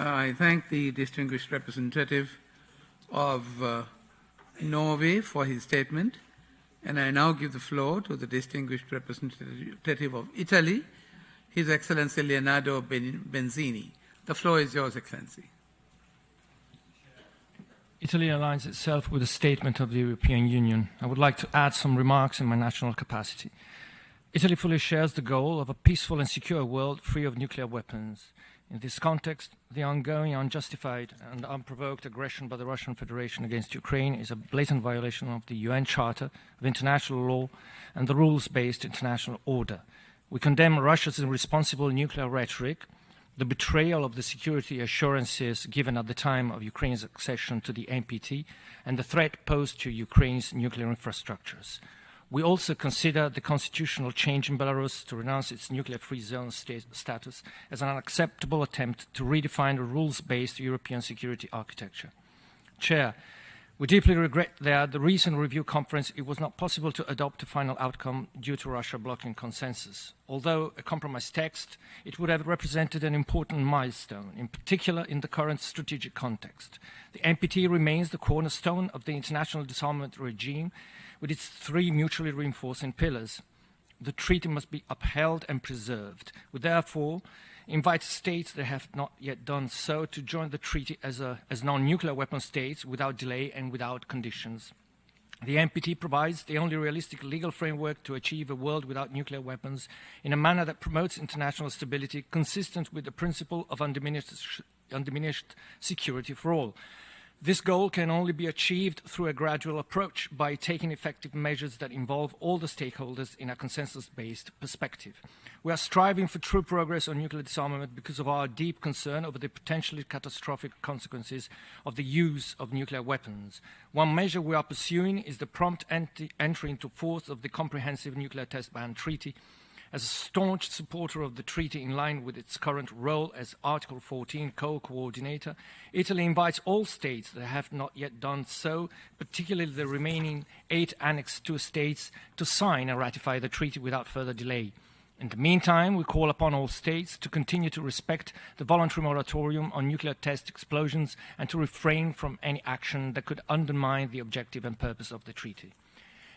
I thank the distinguished representative of Norway for his statement, and I now give the floor to the distinguished representative of Italy, His Excellency Leonardo Bencini. The floor is yours, Excellency. Italy aligns itself with the statement of the European Union. I would like to add some remarks in my national capacity. Italy fully shares the goal of a peaceful and secure world free of nuclear weapons. In this context, the ongoing unjustified and unprovoked aggression by the Russian Federation against Ukraine is a blatant violation of the UN Charter of International Law and the rules-based international order. We condemn Russia's irresponsible nuclear rhetoric, the betrayal of the security assurances given at the time of Ukraine's accession to the NPT, and the threat posed to Ukraine's nuclear infrastructures. We also consider the constitutional change in Belarus to renounce its nuclear-free zone status as an unacceptable attempt to redefine a rules-based European security architecture. Chair, we deeply regret that at the recent review conference it was not possible to adopt a final outcome due to Russia blocking consensus. Although a compromise text, it would have represented an important milestone, in particular in the current strategic context. The NPT remains the cornerstone of the international disarmament regime, with its three mutually reinforcing pillars. The treaty must be upheld and preserved. We therefore invite states that have not yet done so to join the treaty as non-nuclear weapon states without delay and without conditions. The NPT provides the only realistic legal framework to achieve a world without nuclear weapons in a manner that promotes international stability consistent with the principle of undiminished security for all. This goal can only be achieved through a gradual approach by taking effective measures that involve all the stakeholders in a consensus-based perspective. We are striving for true progress on nuclear disarmament because of our deep concern over the potentially catastrophic consequences of the use of nuclear weapons. One measure we are pursuing is the prompt entry into force of the Comprehensive Nuclear Test Ban Treaty. As a staunch supporter of the treaty in line with its current role as Article 14 co-coordinator, Italy invites all states that have not yet done so, particularly the remaining 8 Annex II states, to sign and ratify the treaty without further delay. In the meantime, we call upon all states to continue to respect the voluntary moratorium on nuclear test explosions and to refrain from any action that could undermine the objective and purpose of the treaty.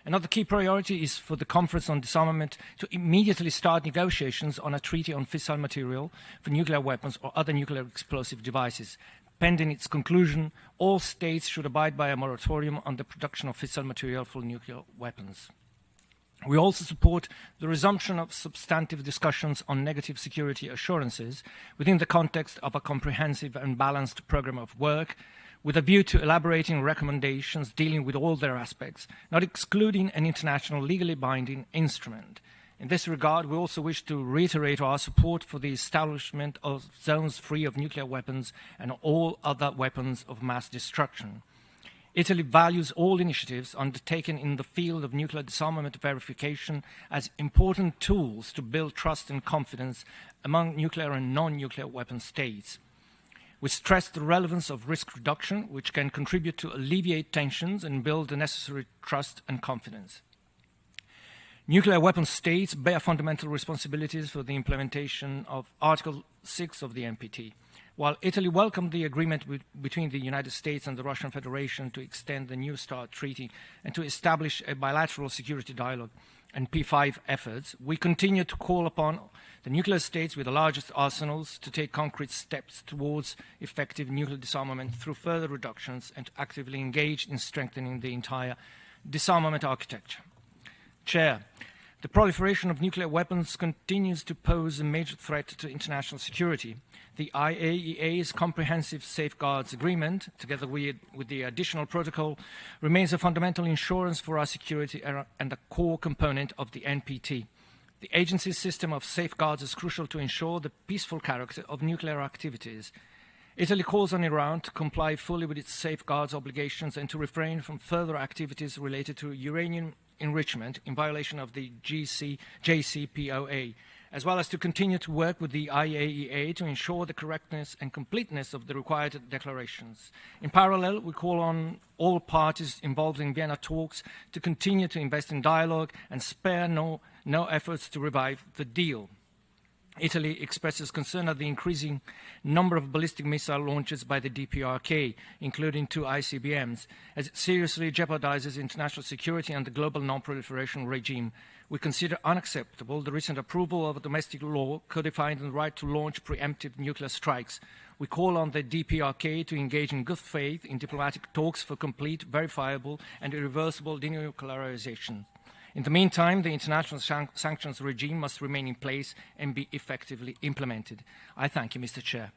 Another key priority is for the Conference on Disarmament to immediately start negotiations on a treaty on fissile material for nuclear weapons or other nuclear explosive devices. Pending its conclusion, all states should abide by a moratorium on the production of fissile material for nuclear weapons. We also support the resumption of substantive discussions on negative security assurances within the context of a comprehensive and balanced program of work, with a view to elaborating recommendations dealing with all their aspects, not excluding an international legally binding instrument. In this regard, we also wish to reiterate our support for the establishment of zones free of nuclear weapons and all other weapons of mass destruction. Italy values all initiatives undertaken in the field of nuclear disarmament verification as important tools to build trust and confidence among nuclear and non-nuclear weapon states. We stress the relevance of risk reduction, which can contribute to alleviate tensions and build the necessary trust and confidence. Nuclear weapon states bear fundamental responsibilities for the implementation of Article 6 of the NPT. While Italy welcomed the agreement between the United States and the Russian Federation to extend the New START Treaty and to establish a bilateral security dialogue and P5 efforts, we continue to call upon the nuclear states with the largest arsenals to take concrete steps towards effective nuclear disarmament through further reductions and to actively engage in strengthening the entire disarmament architecture. Chair, the proliferation of nuclear weapons continues to pose a major threat to international security. The IAEA's Comprehensive Safeguards Agreement, together with the additional protocol, remains a fundamental insurance for our security and a core component of the NPT. The agency's system of safeguards is crucial to ensure the peaceful character of nuclear activities. Italy calls on Iran to comply fully with its safeguards obligations and to refrain from further activities related to uranium enrichment in violation of the JCPOA, as well as to continue to work with the IAEA to ensure the correctness and completeness of the required declarations. In parallel, we call on all parties involved in Vienna talks to continue to invest in dialogue and spare no efforts to revive the deal. Italy expresses concern at the increasing number of ballistic missile launches by the DPRK, including 2 ICBMs, as it seriously jeopardizes international security and the global non-proliferation regime. We consider unacceptable the recent approval of a domestic law codifying the right to launch preemptive nuclear strikes. We call on the DPRK to engage in good faith in diplomatic talks for complete, verifiable, and irreversible denuclearization. In the meantime, the international sanctions regime must remain in place and be effectively implemented. I thank you, Mr. Chair.